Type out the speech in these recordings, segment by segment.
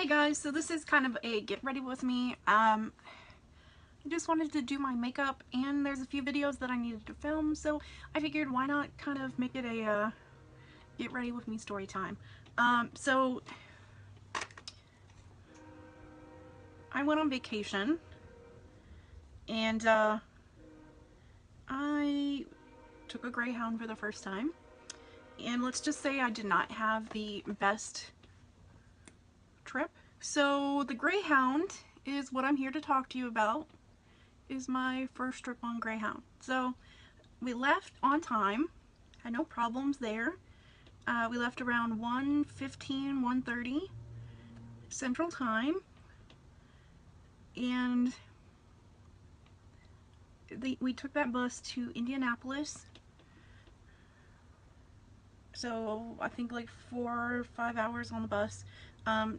Hey guys, so this is kind of a get ready with me. I just wanted to do my makeup and there's a few videos that I needed to film, so I figured why not kind of make it a get ready with me story time. So I went on vacation and I took a greyhound for the first time, and let's just say I did not have the best trip. So the greyhound is what I'm here to talk to you about. Is my first trip on greyhound. So we left on time, had no problems there. We left around 1:15, 1:30 Central Time, and we took that bus to Indianapolis. So I think like 4 or 5 hours on the bus.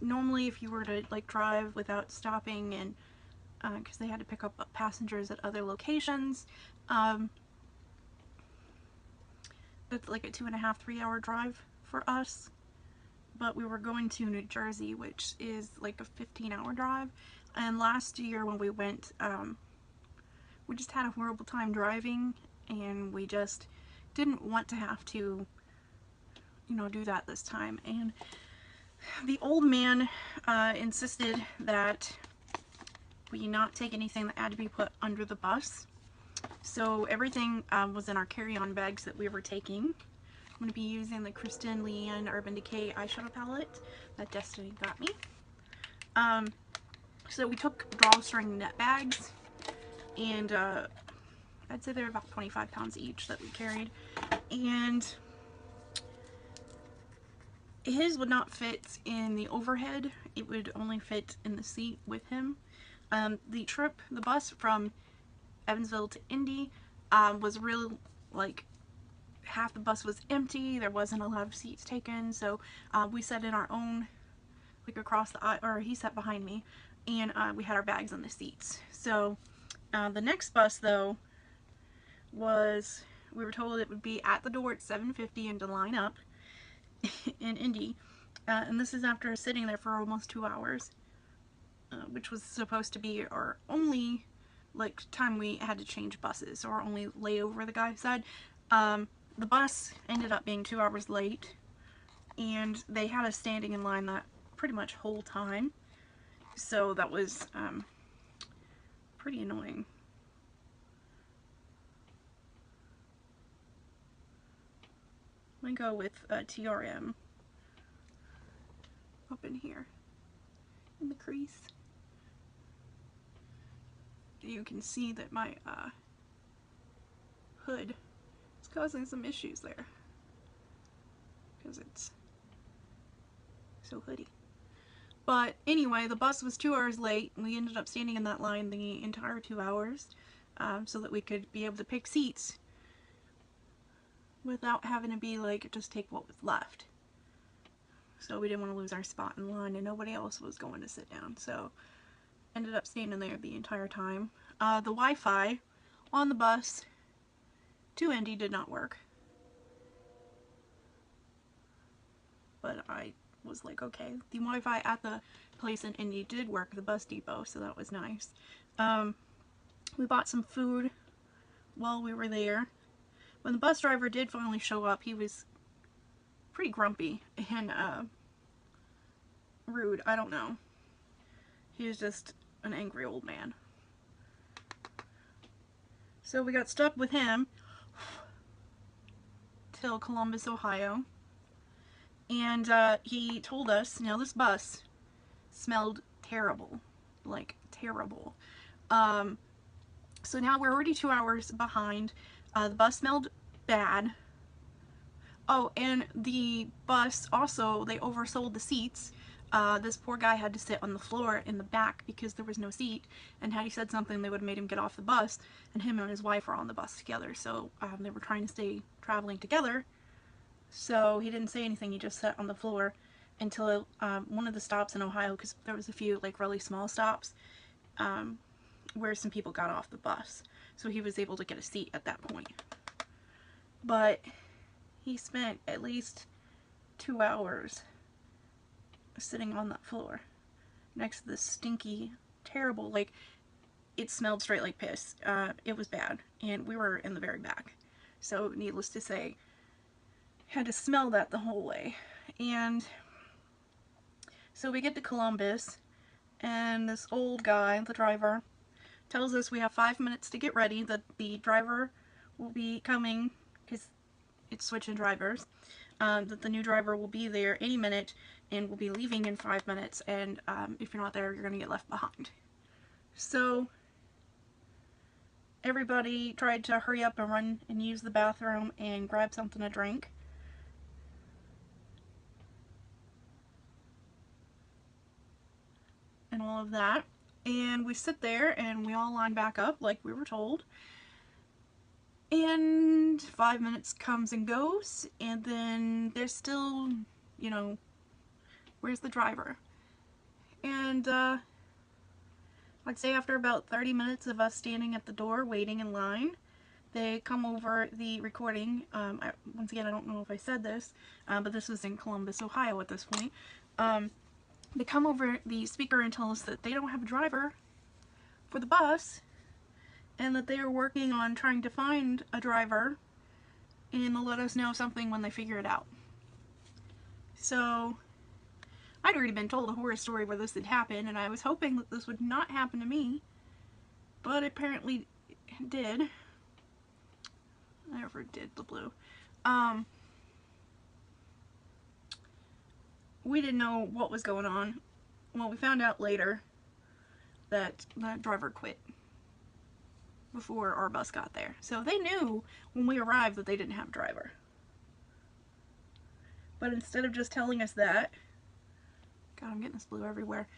Normally if you were to like drive without stopping, and because they had to pick up passengers at other locations, it's like a 2.5, 3 hour drive for us. But we were going to New Jersey, which is like a 15-hour drive. And last year when we went, we just had a horrible time driving, and we just didn't want to have to, do that this time. And the old man insisted that we not take anything that had to be put under the bus. So everything was in our carry-on bags that we were taking. I'm going to be using the Kristen Leanne Urban Decay eyeshadow palette that Destiny got me. So we took drawstring net bags, and I'd say they're about 25 pounds each that we carried. And his would not fit in the overhead, it would only fit in the seat with him. The bus from Evansville to Indy was real, like, half the bus was empty, there wasn't a lot of seats taken, so we sat in our own, like across the aisle, or he sat behind me, and we had our bags on the seats. So the next bus though was, we were told it would be at the door at 7:50 and to line up in Indy, and this is after sitting there for almost 2 hours, which was supposed to be our only like time we had to change buses, or only layover, the guy said. The bus ended up being 2 hours late, and they had us standing in line that pretty much whole time, so that was pretty annoying. I'm gonna go with TRM up in here in the crease. You can see that my hood is causing some issues there because it's so hoodie. But anyway, the bus was 2 hours late, and we ended up standing in that line the entire 2 hours so that we could be able to pick seats without having to be like, just take what was left. So we didn't want to lose our spot in line, and nobody else was going to sit down, so ended up standing there the entire time. The Wi-Fi on the bus to Indy did not work, but I was like, okay. The Wi-Fi at the place in Indy did work, the bus depot, so that was nice. We bought some food while we were there. When the bus driver did finally show up, he was pretty grumpy and rude. I don't know. He was just an angry old man. So we got stuck with him till Columbus, Ohio. And he told us, this bus smelled terrible. Like, terrible. So now we're already 2 hours behind. The bus smelled bad. Oh, and the bus also, they oversold the seats. This poor guy had to sit on the floor in the back because there was no seat, and had he said something, they would have made him get off the bus, and him and his wife were on the bus together, so they were trying to stay traveling together. So he didn't say anything, he just sat on the floor until one of the stops in Ohio, because there was a few like really small stops where some people got off the bus, so he was able to get a seat at that point. But he spent at least 2 hours sitting on that floor. next to this stinky, terrible, like, it smelled straight like piss. It was bad, and we were in the very back. So, needless to say, had to smell that the whole way. And so we get to Columbus, and this old guy, the driver, tells us we have 5 minutes to get ready, that the driver will be coming, because it's switching drivers, that the new driver will be there any minute and will be leaving in 5 minutes, and if you're not there, you're going to get left behind. So everybody tried to hurry up and run and use the bathroom and grab something to drink. And all of that. And we sit there and we all line back up like we were told. And 5 minutes comes and goes, and then there's still, you know, where's the driver? And I'd say after about 30 minutes of us standing at the door waiting in line, they come over the recording. Once again, I don't know if I said this, but this was in Columbus, Ohio at this point. They come over the speaker and tell us that they don't have a driver for the bus, and that they are working on trying to find a driver, and they'll let us know something when they figure it out. So I'd already been told a horror story where this had happened, and I was hoping that this would not happen to me, but apparently it did. I never did the blue. We didn't know what was going on. Well, we found out later that the driver quit before our bus got there. So they knew when we arrived that they didn't have a driver. But instead of just telling us that, God, I'm getting this blue everywhere.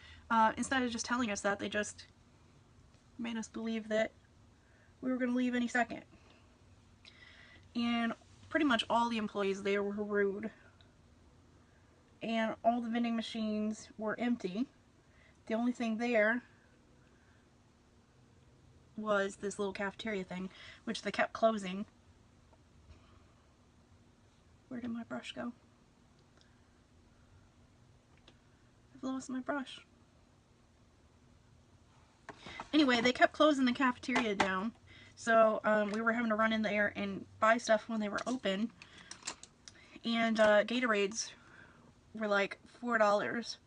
Instead of just telling us that, they just made us believe that we were going to leave any second. And pretty much all the employees there were rude. And all the vending machines were empty. The only thing there was this little cafeteria thing, which they kept closing. Where did my brush go? I've lost my brush. Anyway, they kept closing the cafeteria down, so we were having to run in there and buy stuff when they were open. And Gatorades were like $4,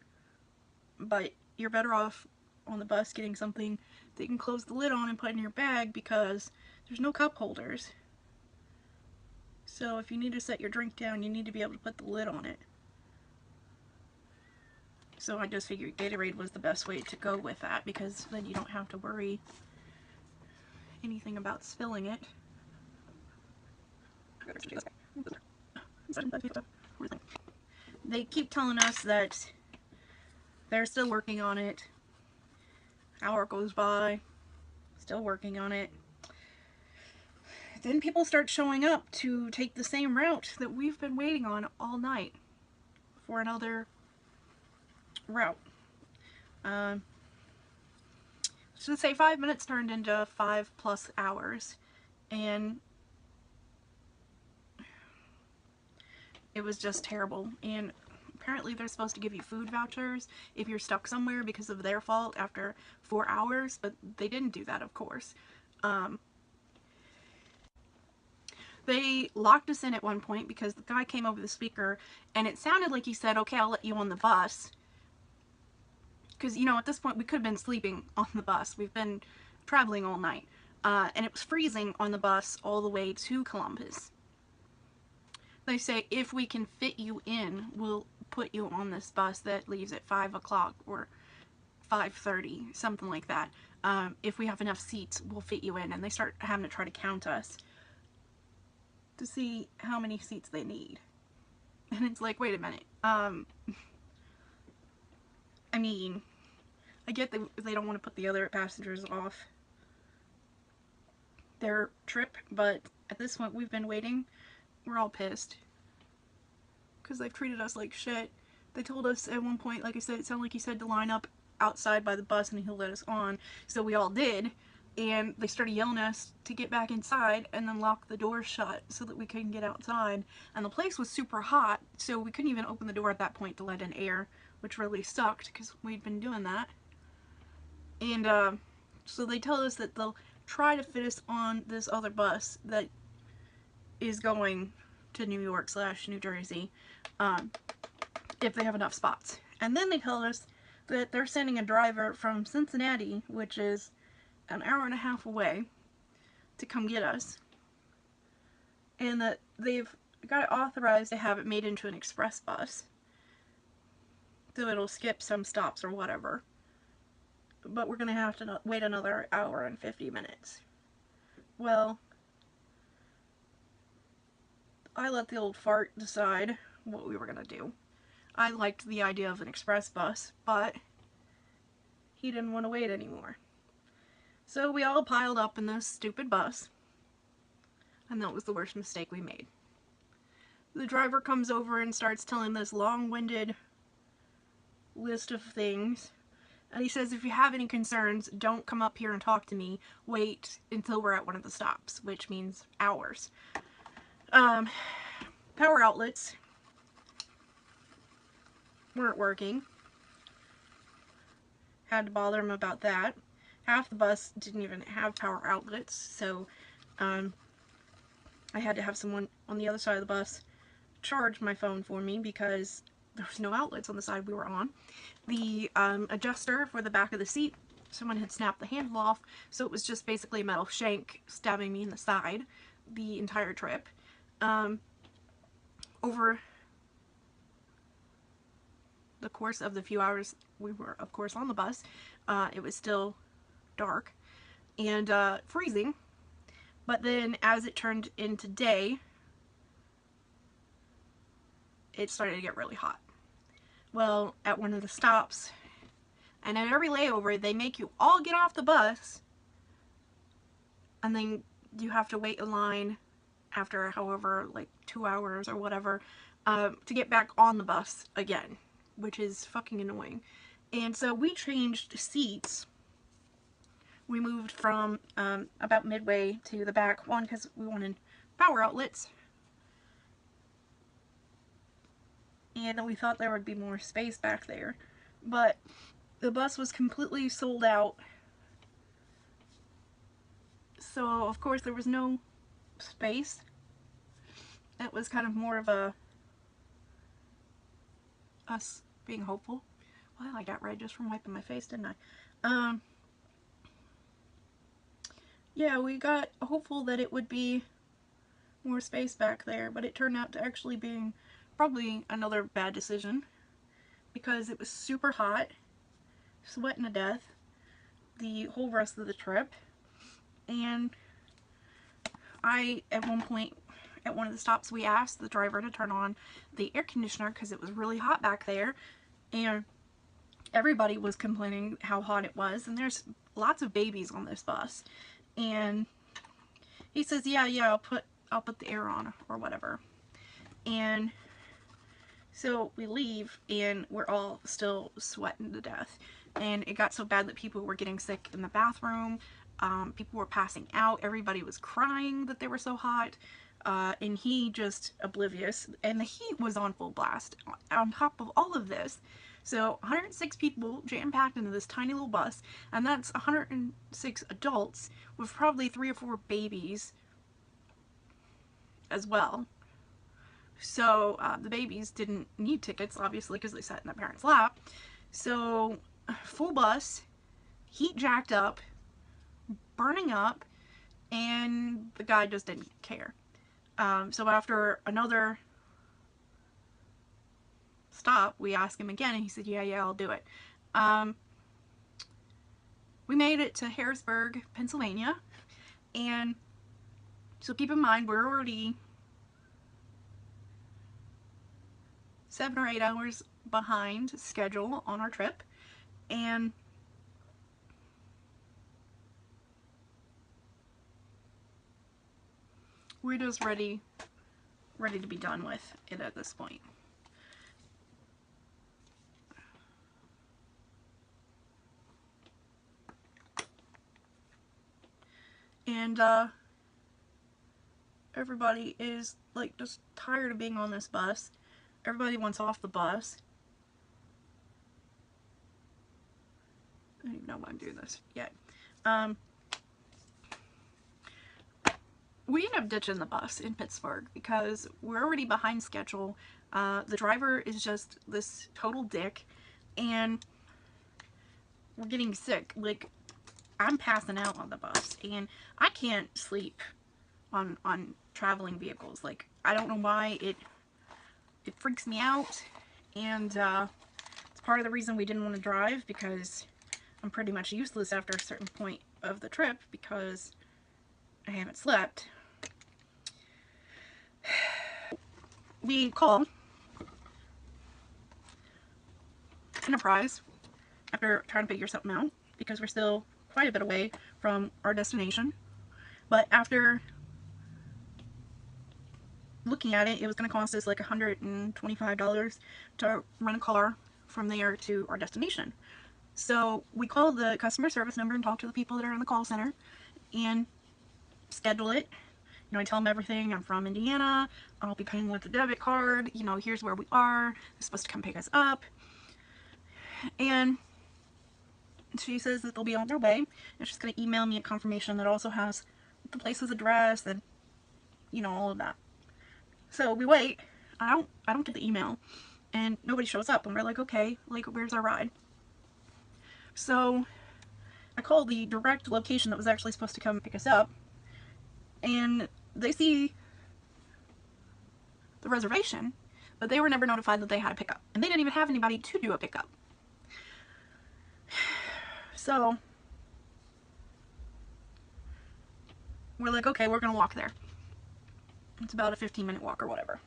but you're better off on the bus getting something that you can close the lid on and put in your bag, because there's no cup holders. So if you need to set your drink down, you need to be able to put the lid on it. So I just figured Gatorade was the best way to go with that, because then you don't have to worry anything about spilling it. They keep telling us that they're still working on it. Hour goes by, still working on it. Then people start showing up to take the same route that we've been waiting on all night for another route. So say 5 minutes turned into 5+ hours, and it was just terrible. And apparently they're supposed to give you food vouchers if you're stuck somewhere because of their fault after 4 hours, but they didn't do that, of course. They locked us in at one point because the guy came over the speaker and it sounded like he said, "Okay, I'll let you on the bus." Because, you know, at this point we could have been sleeping on the bus. We've been traveling all night. And it was freezing on the bus all the way to Columbus. They say, if we can fit you in, we'll put you on this bus that leaves at 5 o'clock or 5:30, something like that. If we have enough seats, we'll fit you in. And they start having to try to count us to see how many seats they need. And it's like, wait a minute. I mean, I get that they don't want to put the other passengers off their trip, but at this point we've been waiting. We're all pissed because they've treated us like shit. They told us at one point, like I said, it sounded like he said to line up outside by the bus and he'll let us on. So we all did, and they started yelling at us to get back inside and then lock the door shut so that we couldn't get outside. And the place was super hot, so we couldn't even open the door at that point to let in air which really sucked because we'd been doing that. And so they tell us that they'll try to fit us on this other bus that is going to New York / New Jersey, if they have enough spots. And then they tell us that they're sending a driver from Cincinnati, which is an hour and a half away, to come get us. And that they've got it authorized to have it made into an express bus. So it'll skip some stops or whatever. But we're going to have to wait another hour and 50 minutes. Well, I let the old fart decide what we were going to do. I liked the idea of an express bus, but he didn't want to wait anymore. So we all piled up in this stupid bus, and that was the worst mistake we made. The driver comes over and starts telling this long-winded list of things. And he says, if you have any concerns, don't come up here and talk to me. Wait until we're at one of the stops, which means hours. Power outlets weren't working. Had to bother him about that. Half the bus didn't even have power outlets, so I had to have someone on the other side of the bus charge my phone for me because there was no outlets on the side we were on. The adjuster for the back of the seat, someone had snapped the handle off, so it was just basically a metal shank stabbing me in the side the entire trip. Over the course of the few hours we were, of course, on the bus, it was still dark and freezing. But then as it turned into day, it started to get really hot. Well, at one of the stops, and at every layover, they make you all get off the bus, and then you have to wait in line after however, like 2 hours or whatever, to get back on the bus again, which is fucking annoying. And so we changed seats. We moved from about midway to the back, one, because we wanted power outlets, and we thought there would be more space back there, but the bus was completely sold out, so of course there was no space. It was kind of more of a us being hopeful. Well, I got red just from wiping my face, didn't I? Yeah, we got hopeful that it would be more space back there, but it turned out to actually being probably another bad decision because it was super hot, sweating to death the whole rest of the trip. And at one point at one of the stops, we asked the driver to turn on the air conditioner because it was really hot back there, and everybody was complaining how hot it was, and there's lots of babies on this bus. And he says, yeah, I'll put the air on or whatever. And so we leave, and we're all still sweating to death. And it got so bad that people were getting sick in the bathroom. People were passing out. Everybody was crying that they were so hot. And he just oblivious. And the heat was on full blast on top of all of this. So 106 people jam-packed into this tiny little bus. And that's 106 adults with probably 3 or 4 babies as well. So the babies didn't need tickets, obviously, because they sat in their parents' lap. So full bus, heat jacked up, burning up, and the guy just didn't care. So after another stop, we asked him again, and he said, yeah, I'll do it. We made it to Harrisburg, Pennsylvania, and so keep in mind, we're already 7 or 8 hours behind schedule on our trip, and we're just ready to be done with it at this point. And everybody is like just tired of being on this bus. Everybody wants off the bus. don't even know why I'm doing this yet. We ended up ditching the bus in Pittsburgh because we're already behind schedule. The driver is just this total dick, and we're getting sick. Like, I'm passing out on the bus, and I can't sleep on traveling vehicles. Like, I don't know why it freaks me out, and it's part of the reason we didn't want to drive, because I'm pretty much useless after a certain point of the trip because I haven't slept. We called Enterprise after trying to figure something out because we're still quite a bit away from our destination. But after looking at it, it was going to cost us like $125 to rent a car from there to our destination. So we called the customer service number and talked to the people that are in the call center and schedule it. You know, I tell them everything. I'm from Indiana. I'll be paying with a debit card. You know, here's where we are. They're supposed to come pick us up. And she says that they'll be on their way. And she's going to email me a confirmation that also has the place's address and, you know, all of that. So we wait. I don't get the email. And nobody shows up. And we're like, okay, like, where's our ride? So I called the direct location that was actually supposed to come pick us up. And they see the reservation, but they were never notified that they had a pickup. And they didn't even have anybody to do a pickup. So we're like, okay, we're going to walk there. It's about a 15-minute walk or whatever.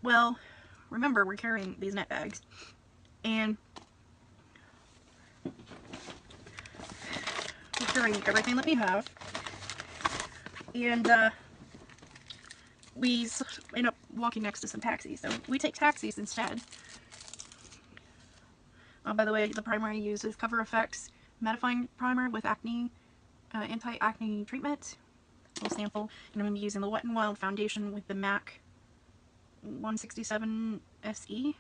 Well, remember, we're carrying these net bags. And we're carrying everything that we have. And we end up walking next to some taxis. So we take taxis instead. By the way, the primer I use is Cover FX mattifying primer with acne, anti-acne treatment. A little sample. And I'm going to be using the Wet n Wild foundation with the MAC 167 SE.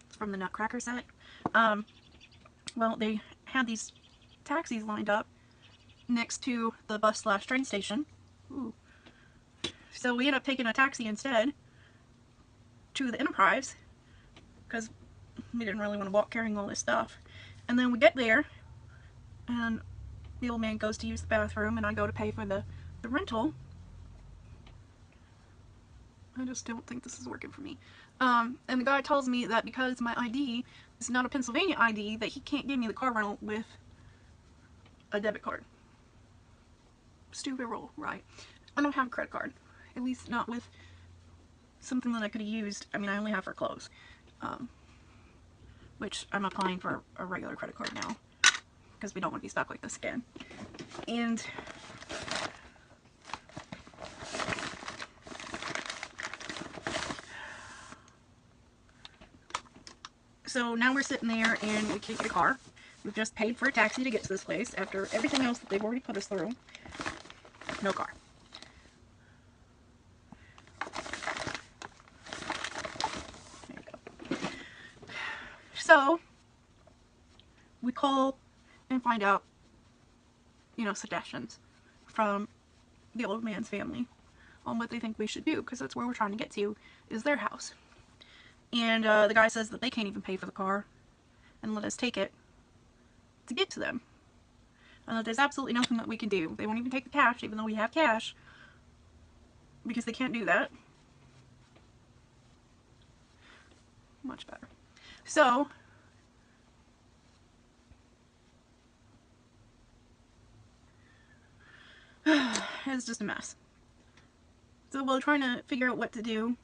It's from the Nutcracker set. Well, they had these taxis lined up next to the bus/train station. Ooh. So we ended up taking a taxi instead to the Enterprise because we didn't really want to walk carrying all this stuff. And then we get there and the old man goes to use the bathroom and I go to pay for the rental. I just don't think this is working for me. And the guy tells me that because my ID is not a Pennsylvania ID, that he can't give me the car rental with a debit card. Stupid rule, right? I don't have a credit card. At least not with something that I could have used. I mean, I only have for clothes. Which I'm applying for a regular credit card now. Because we don't want to be stuck like this again. And so now we're sitting there and we can't get a car. We've just paid for a taxi to get to this place after everything else that they've already put us through. No car. There you go. So we call and find out, you know, suggestions from the old man's family on what they think we should do, because that's where we're trying to get to, is their house. And the guy says that they can't even pay for the car and let us take it to get to them. There's absolutely nothing that we can do. They won't even take the cash, even though we have cash, because they can't do that. Much better. So it's just a mess. So while trying to figure out what to do,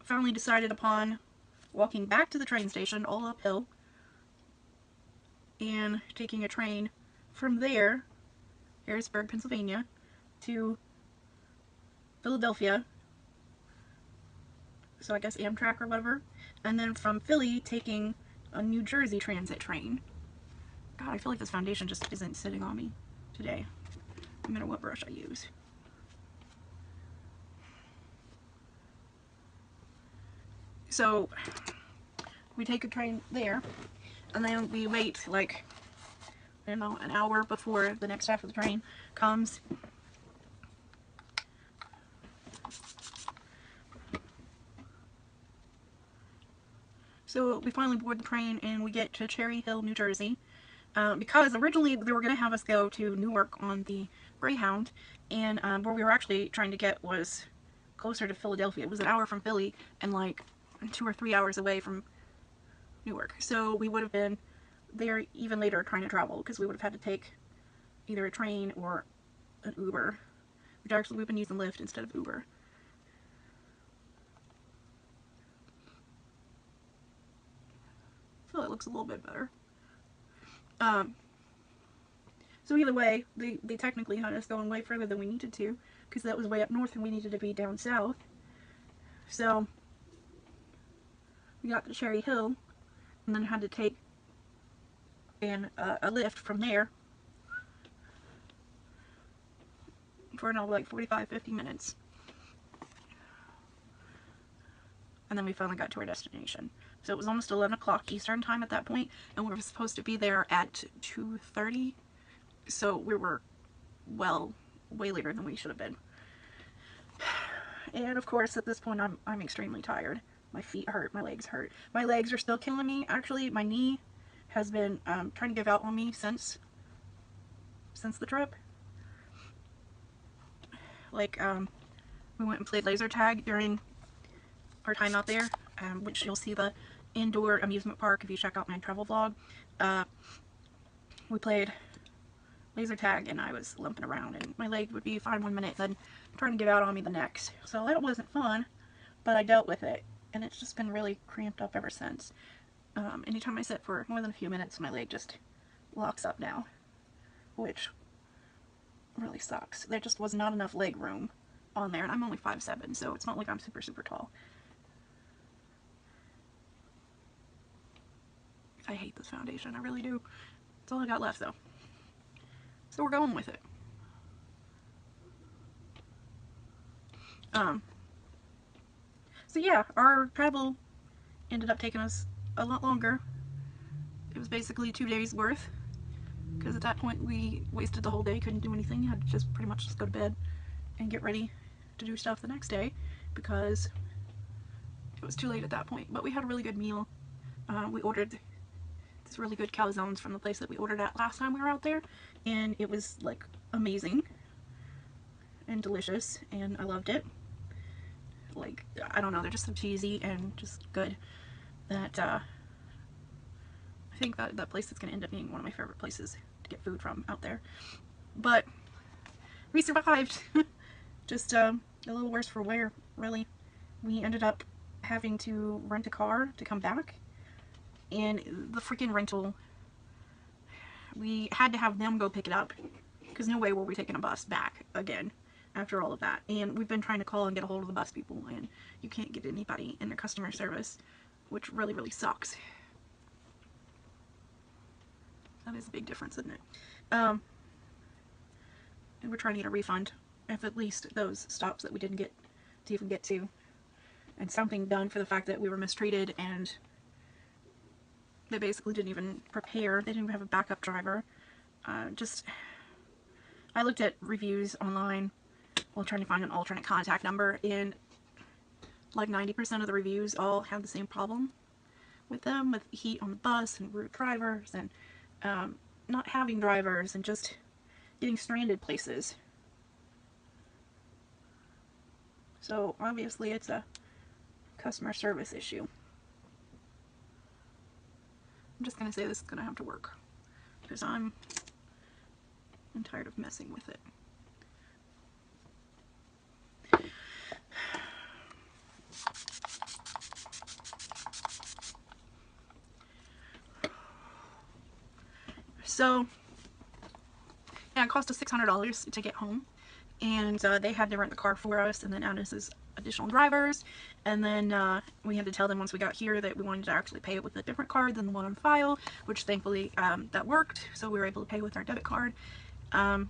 finally decided upon walking back to the train station, all uphill, and taking a train from there, Harrisburg, Pennsylvania, to Philadelphia, so I guess Amtrak or whatever, and then from Philly taking a New Jersey transit train. God, I feel like this foundation just isn't sitting on me today, no matter what brush I use. So we take a train there, And then we wait like, I don't know, an hour before the next half of the train comes. So we finally board the train and we get to Cherry Hill, New Jersey. Because originally they were going to have us go to Newark on the Greyhound, and where we were actually trying to get was closer to Philadelphia. It was an hour from Philly and like 2 or 3 hours away from Newark. So we would have been there even later trying to travel, because we would have had to take either a train or an Uber, which actually we've been using Lyft instead of Uber. So it looks a little bit better. So either way, they technically had us going way further than we needed to, because that was way up north and we needed to be down south. So we got to Cherry Hill and then had to take a lift from there for another like 45-50 minutes. And then we finally got to our destination. So it was almost 11 o'clock Eastern time at that point, and we were supposed to be there at 2:30. So we were, well, way later than we should have been. And of course, at this point, I'm extremely tired. My feet hurt, my legs hurt. My legs are still killing me. Actually, my knee has been trying to give out on me since the trip. Like, we went and played laser tag during our time out there, which you'll see the indoor amusement park if you check out my travel vlog. We played laser tag and I was limping around, and my leg would be fine 1 minute, then trying to give out on me the next. So that wasn't fun, but I dealt with it, and it's just been really cramped up ever since. Anytime I sit for more than a few minutes, my leg just locks up now, which really sucks. There just was not enough leg room on there, and I'm only 5'7", so it's not like I'm super, super tall. I hate this foundation, I really do. That's all I got left, though. So we're going with it. So yeah, our travel ended up taking us a lot longer. It was basically 2 days worth, because at that point we wasted the whole day, couldn't do anything, had to just pretty much just go to bed and get ready to do stuff the next day, because it was too late at that point. But we had a really good meal. We ordered these really good calzones from the place that we ordered at last time we were out there, and it was like amazing and delicious, and I loved it. Like, I don't know, they're just so cheesy and just good that I think that place is going to end up being one of my favorite places to get food from out there. But we survived. Just a little worse for wear, really. We ended up having to rent a car to come back, and the freaking rental, we had to have them go pick it up, because no way were we taking a bus back again after all of that. And we've been trying to call and get a hold of the bus people, and you can't get anybody in their customer service, which really, really sucks. That is a big difference, isn't it? And we're trying to get a refund of at least those stops that we didn't get to even get to, and something done for the fact that we were mistreated, and they basically didn't even prepare. They didn't even have a backup driver. I looked at reviews online while trying to find an alternate contact number, and like 90% of the reviews all have the same problem with them, with heat on the bus and rude drivers, and not having drivers, and just getting stranded places. So obviously it's a customer service issue. I'm just gonna say this is gonna have to work, because I'm tired of messing with it. So yeah, it cost us $600 to get home, and they had to rent the car for us and then add us as additional drivers, and then we had to tell them once we got here that we wanted to actually pay it with a different card than the one on file, which thankfully that worked, so we were able to pay with our debit card. And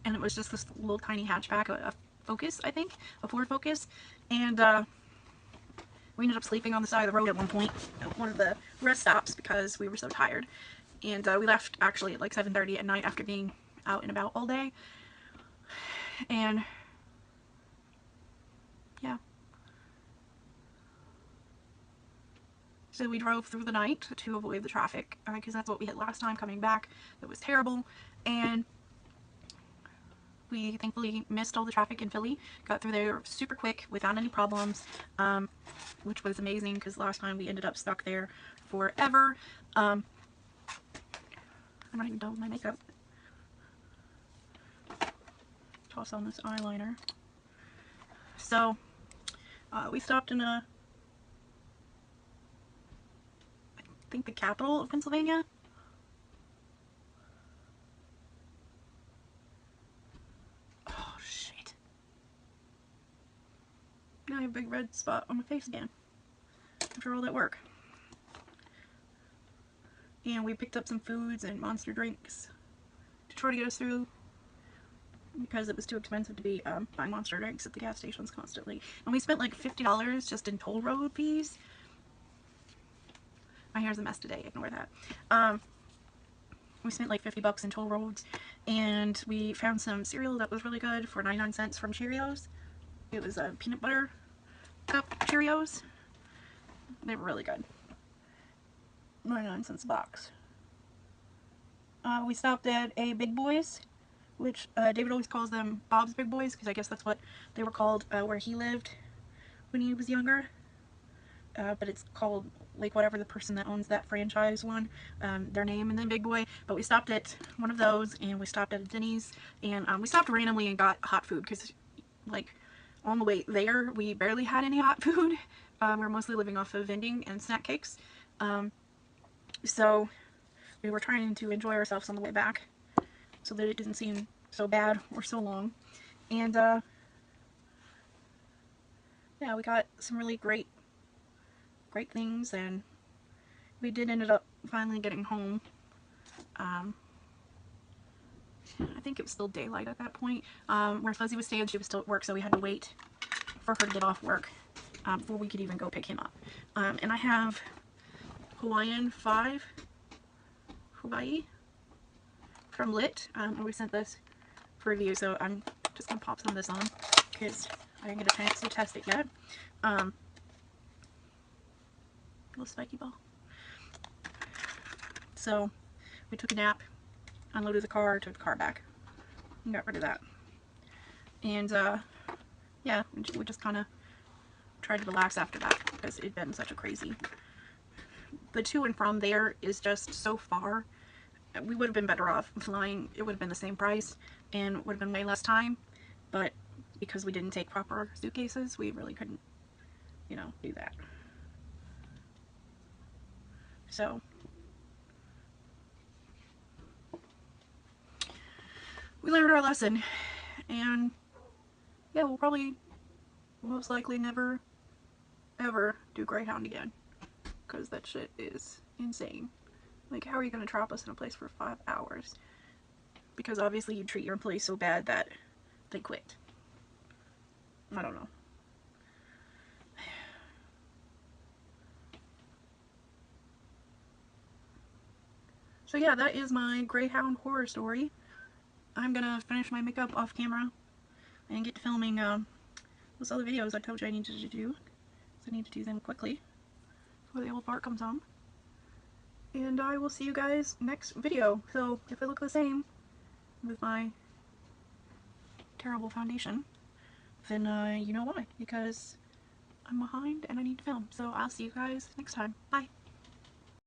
it was just this little tiny hatchback, a Focus, I think, a Ford Focus, and We ended up sleeping on the side of the road at one point at one of the rest stops because we were so tired. And we left actually at like 7:30 at night after being out and about all day. And yeah. So we drove through the night to avoid the traffic because that's what we had last time coming back. It was terrible. And we thankfully missed all the traffic in Philly. Got through there super quick without any problems, which was amazing because last time we ended up stuck there forever. I'm not even done with my makeup. Toss on this eyeliner. So we stopped in I think the capital of Pennsylvania. Oh shit. Now I have a big red spot on my face again after all that work. And we picked up some foods and monster drinks to try to get us through because it was too expensive to be buying monster drinks at the gas stations constantly. And we spent like $50 just in toll road fees. My hair's a mess today, ignore that. We spent like 50 bucks in toll roads, and we found some cereal that was really good for 99 cents from Cheerios. It was a peanut butter cup Cheerios. They were really good. 99 cents a box. We stopped at a Big Boys, which David always calls them Bob's Big Boys, because I guess that's what they were called where he lived when he was younger. But it's called, like, whatever the person that owns that franchise one, their name, and then Big Boy. But we stopped at one of those, and we stopped at a Denny's, and we stopped randomly and got hot food, because, like, on the way there, we barely had any hot food. We were mostly living off of vending and snack cakes. So we were trying to enjoy ourselves on the way back, so that it didn't seem so bad or so long. And, yeah, we got some really great things, and we did ended up finally getting home. I think it was still daylight at that point. Where Fuzzy was staying, she was still at work, so we had to wait for her to get off work before we could even go pick him up. And I have Hawaiian 5 Hawaii from Lit. We sent this for review, so I'm just gonna pop some of this on because I didn't get a chance to test it yet. Little spiky ball. So we took a nap, unloaded the car, took the car back, and got rid of that. And yeah, we just kind of tried to relax after that because it'd been such a crazy. The to and from there is just so far. We would have been better off flying. It would have been the same price and would have been way less time, but because we didn't take proper suitcases, we really couldn't, you know, do that. So we learned our lesson, and yeah, we'll probably most likely never ever do Greyhound again, because that shit is insane. Like, how are you going to trap us in a place for 5 hours? Because obviously you treat your employees so bad that they quit. I don't know. So yeah, that is my Greyhound horror story. I'm gonna finish my makeup off camera and get to filming those other videos I told you I needed to do. So I need to do them quickly before the old part comes on. And I will see you guys next video. So if I look the same with my terrible foundation, then you know why. Because I'm behind and I need to film. So I'll see you guys next time. Bye.